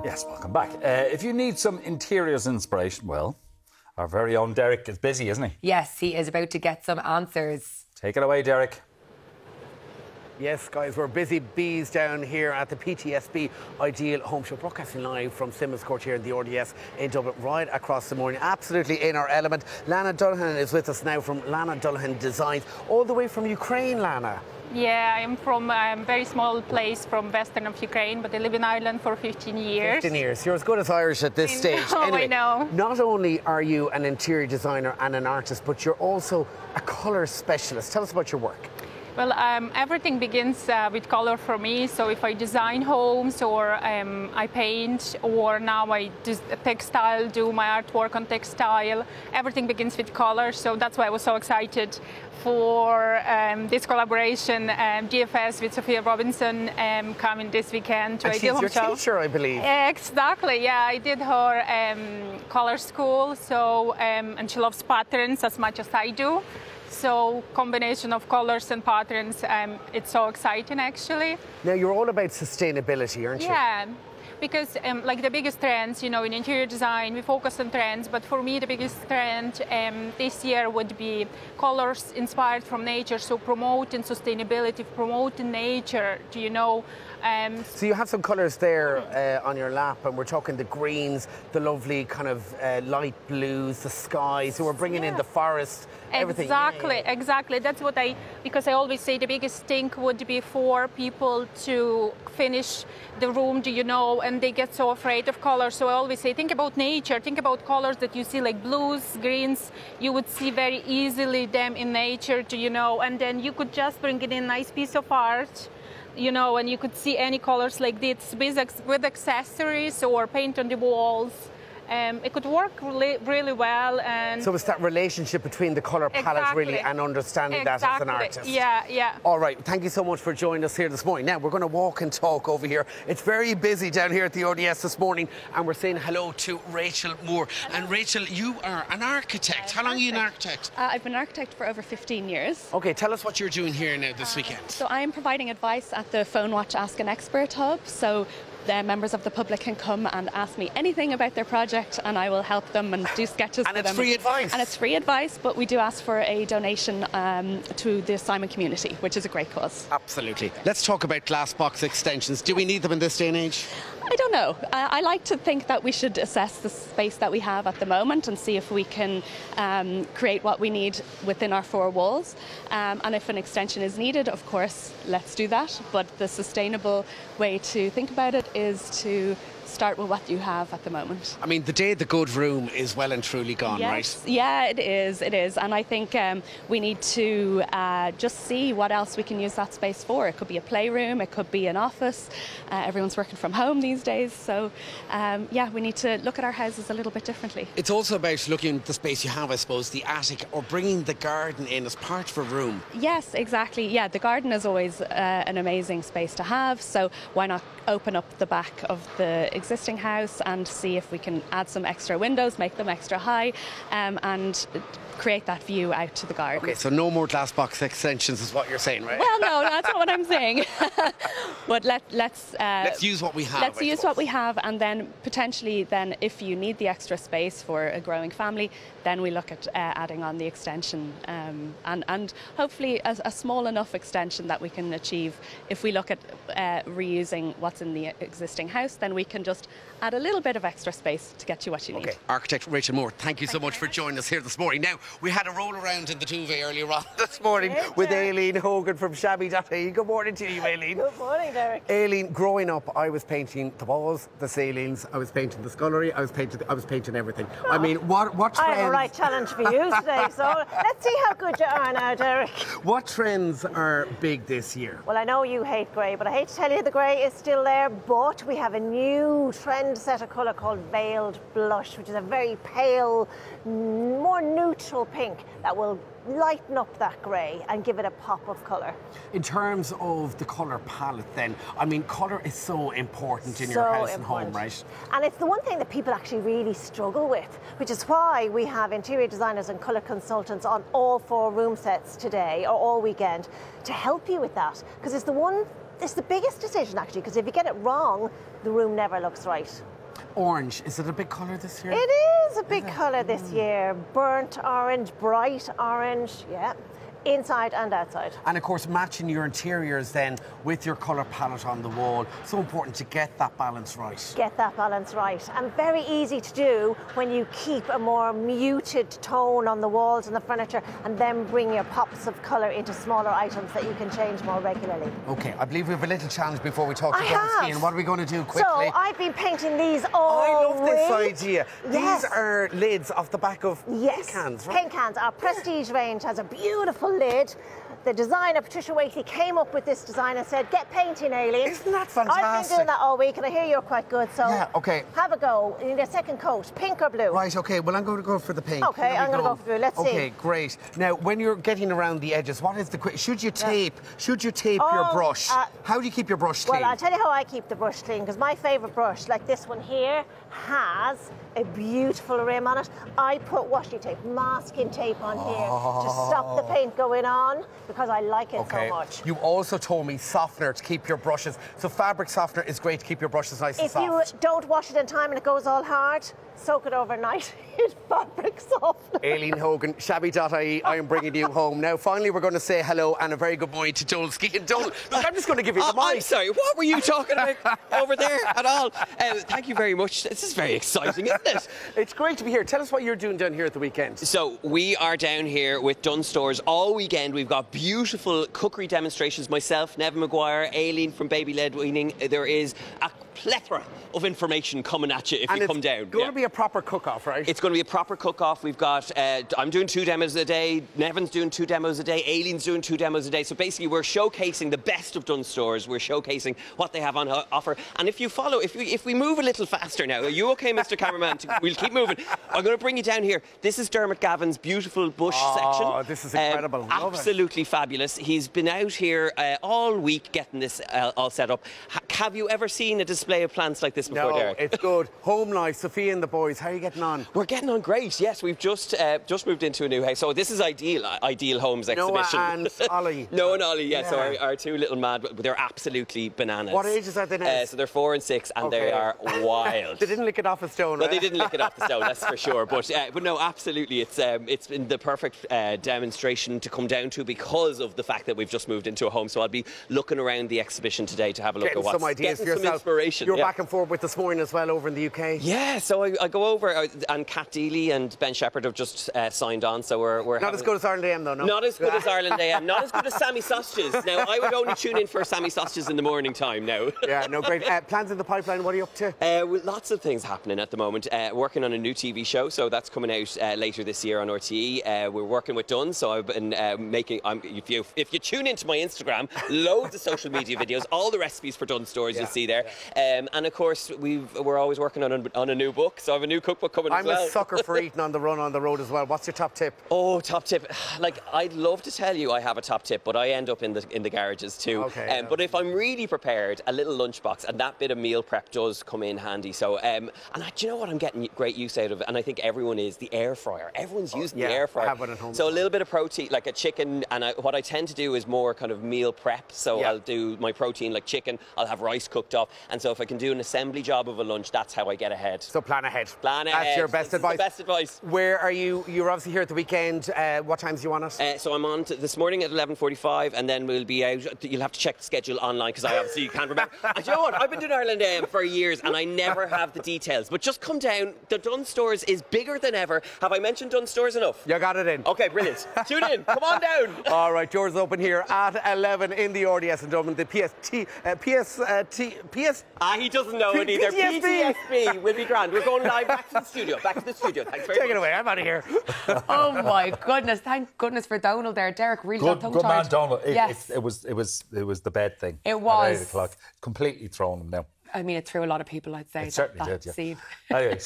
Yes, welcome back. If you need some interiors inspiration, well, our very own Derek is busy, isn't he? Yes, he is about to get some answers. Take it away, Derek. Yes, guys, we're busy bees down here at the PTSB Ideal Home Show, broadcasting live from Simmons Court here in the RDS in Dublin, right across the morning. Absolutely in our element. Lana Dullahan is with us now from Lana Dullahan Designs, all the way from Ukraine, Lana. Yeah, I'm from a very small place from western of Ukraine, but I live in Ireland for 15 years. 15 years. You're as good as Irish at this stage. Anyway, I know. Not only are you an interior designer and an artist, but you're also a colour specialist. Tell us about your work. Well, everything begins with color for me. So if I design homes or I paint, or now I do textile, do my artwork on textile, everything begins with color. So that's why I was so excited for this collaboration, GFS with Sophia Robinson coming this weekend to Ideal Home Show. She's your teacher, I believe. Exactly, yeah. I did her color school, so and she loves patterns as much as I do. So combination of colors and patterns, it's so exciting actually. Now you're all about sustainability, aren't you? Yeah, because like the biggest trends, you know, in interior design, we focus on trends, but for me the biggest trend this year would be colors inspired from nature, so promoting sustainability, promoting nature, do you know? So you have some colours there on your lap, and we're talking the greens, the lovely kind of light blues, the sky, so we're bringing in the forest, everything. Exactly, exactly. That's what because I always say the biggest thing would be for people to finish the room, do you know, and they get so afraid of colors. So I always say, think about nature, think about colors that you see like blues, greens, you would see very easily them in nature, do you know, and then you could just bring it in a nice piece of art, you know, and you could see any colors like this with accessories or paint on the walls. It could work really well. And so it's that relationship between the colour palette really and understanding that as an artist. Yeah, yeah. All right, thank you so much for joining us here this morning. Now, we're going to walk and talk over here. It's very busy down here at the RDS this morning, and we're saying hello to Rachel Moore. And Rachel, you are an architect. How long are you an architect? I've been an architect for over 15 years. OK, tell us what you're doing here now this weekend. So I'm providing advice at the Phone Watch Ask an Expert Hub. So the members of the public can come and ask me anything about their project, and I will help them and do sketches for them. And it's free advice. And it's free advice, but we do ask for a donation to the Simon community, which is a great cause. Absolutely. Let's talk about glass box extensions. Do we need them in this day and age? I don't know. I like to think that we should assess the space that we have at the moment and see if we can create what we need within our four walls. And if an extension is needed, of course, let's do that. But the sustainable way to think about it is to start with what you have at the moment. I mean, the day the good room is well and truly gone, yes, right? Yeah, it is. And I think we need to just see what else we can use that space for. It could be a playroom, it could be an office. Everyone's working from home these days. So, yeah, we need to look at our houses a little bit differently. It's also about looking at the space you have, I suppose, the attic, or bringing the garden in as part of a room. Yes, exactly. Yeah, the garden is always an amazing space to have. So why not open up the back of the existing house and see if we can add some extra windows, make them extra high, and create that view out to the garden. Okay, so no more glass box extensions is what you're saying, right? Well, no, that's not what I'm saying. But let's use what we have. Let's use what we have, and then potentially, then if you need the extra space for a growing family, then we look at adding on the extension, and hopefully a small enough extension that we can achieve. If we look at reusing what's in the existing house, then we can just add a little bit of extra space to get you what you need. Okay, architect Rachel Moore, thank you so much for joining us here this morning. Now, we had a roll around in the duvet earlier on this morning with Aileen Hogan from Shabby.ie. Good morning to you, Aileen. Good morning, Derek. Aileen, growing up, I was painting the walls, the ceilings, I was painting the scullery, I was painting everything. Oh. I mean, what trends... I have a right challenge for you today, so let's see how good you are now, Derek. What trends are big this year? Well, I know you hate grey, but I hate to tell you the grey is still there, but we have a new trend set of colour called Veiled Blush, which is a very pale, more neutral pink that will lighten up that grey and give it a pop of colour. In terms of the colour palette then, I mean, colour is so important in your house and home, right? And it's the one thing that people actually really struggle with, which is why we have interior designers and colour consultants on all 4 room sets today, or all weekend, to help you with that. Because it's the one it's the biggest decision, actually, because if you get it wrong, the room never looks right. Orange, is it a big colour this year? It is a big colour this year. Burnt orange, bright orange, yeah. Inside and outside. And of course, matching your interiors then with your colour palette on the wall. So important to get that balance right. Get that balance right. And very easy to do when you keep a more muted tone on the walls and the furniture, and then bring your pops of colour into smaller items that you can change more regularly. OK, I believe we have a little challenge before we talk to Dawn Skean. What are we going to do quickly? So I've been painting these all I love this week. idea. Yes. These are lids off the back of paint cans, right? Paint cans. Our Prestige range has a beautiful lid. The designer, Patricia Wakely, came up with this design and said, get painting, Aileen. Isn't that fantastic? I've been doing that all week, and I hear you're quite good, so yeah, okay. Have a go. You need a second coat, pink or blue? Right, OK. Well, I'm going to go for the pink. OK, I'm going to go for blue. Let's see. OK, great. Now, when you're getting around the edges, what is the... Should you tape your brush? How do you keep your brush clean? Well, I'll tell you how I keep the brush clean, because my favourite brush, like this one here, has a beautiful rim on it. I put washi tape, masking tape on here to stop the paint going on, because I like it so much. You also told me softener to keep your brushes. So fabric softener is great to keep your brushes nice and soft. If you don't wash it in time and it goes all hard, soak it overnight in fabric softener. Aileen Hogan, shabby.ie, I am bringing you home. Now, finally, we're going to say hello and a very good morning to Dawn Skean. Dawn, look, I'm just going to give you the mic. I'm sorry, what were you talking about over there at all? Thank you very much. This is very exciting, isn't it? It's great to be here. Tell us what you're doing down here at the weekend. So, we are down here with Dunnes Stores all weekend. We've got beautiful cookery demonstrations. Myself, Nevin Maguire, Aileen from Baby Led Weaning. There is a plethora of information coming at you if you come down. It's going to be a proper cook-off, right? It's going to be a proper cook-off. We've got, I'm doing 2 demos a day, Nevin's doing 2 demos a day, Aileen's doing 2 demos a day. So basically we're showcasing the best of Dunnes Stores. We're showcasing what they have on offer. And if you follow, if we move a little faster now, are you okay, Mr. Cameraman? We'll keep moving. I'm going to bring you down here. This is Dermot Gavin's beautiful bush section. Oh, this is incredible. Absolutely fabulous. He's been out here all week getting this all set up. Have you ever seen a display of plants like this before, Derek? No, it's good. Home life, Sophia and the boys, how are you getting on? We're getting on great, yes. We've just moved into a new house. So this is Ideal Homes exhibition. Noah and Ollie. Noah and Ollie, yes. Yeah. So our 2 little mad, but they're absolutely bananas. What ages are they now? So they're 4 and 6, and they are wild. They didn't lick it off a stone, No, right? they didn't lick it off the stone, that's for sure. But no, absolutely. It's been the perfect demonstration to come down to because of the fact that we've just moved into a home. So I'll be looking around the exhibition today to have a look at what's... some ideas for some yourself. Inspiration. You're back and forth with this morning as well over in the UK. Yeah, so I go over, and Kat Deely and Ben Shepherd have just signed on, so we're not as good as Ireland AM though, no? Not as good as Ireland AM, not as good as Sammy Sausages. Now, I would only tune in for Sammy Sausages in the morning time now. Yeah, no, great. Plans in the pipeline, what are you up to? Well, lots of things happening at the moment. Working on a new TV show, so that's coming out later this year on RTE. We're working with Dunnes, so I've been making... if you tune into my Instagram, loads of social media videos, all the recipes for Dunnes Stores you'll see there. And of course, we're always working on a new book, so I have a new cookbook coming as well. I'm a sucker for eating on the run on the road as well. What's your top tip? Oh, top tip. Like, I'd love to tell you I have a top tip, but I end up in the garages too. Okay. But if I'm really prepared, a little lunchbox and that bit of meal prep does come in handy. So, do you know what I'm getting great use out of? And I think everyone is the air fryer. Everyone's using the air fryer. I have one at home. So a little bit of protein, like a chicken, and what I tend to do is more kind of meal prep. So I'll do my protein like chicken. I'll have rice cooked up, and so if I can do an assembly job of a lunch, that's how I get ahead. So plan ahead. Plan ahead. That's your best advice. The best advice. Where are you? You're obviously here at the weekend. What times are you on it? So I'm on this morning at 11:45, and then we'll be out. You'll have to check the schedule online because I obviously can't remember. And you know what? I've been doing Ireland AM for years, and I never have the details. But just come down. The Dunnes Stores is bigger than ever. Have I mentioned Dunnes Stores enough? You got it in. Okay, brilliant. Tune in. Come on down. All right, doors open here at 11 in the RDS in Dublin. The He doesn't know it either. PTSB will be grand. We're going live back to the studio. Thanks very much. Take it away. I'm out of here. Oh my goodness! Thank goodness for Donald there, Derek. Really got tongue-tied. Good man, Donald. Yes. It was the bed thing. It was. At 8 o'clock. Completely thrown him now. I mean, it threw a lot of people, I'd say. It certainly did. Yeah. Scene. Anyway.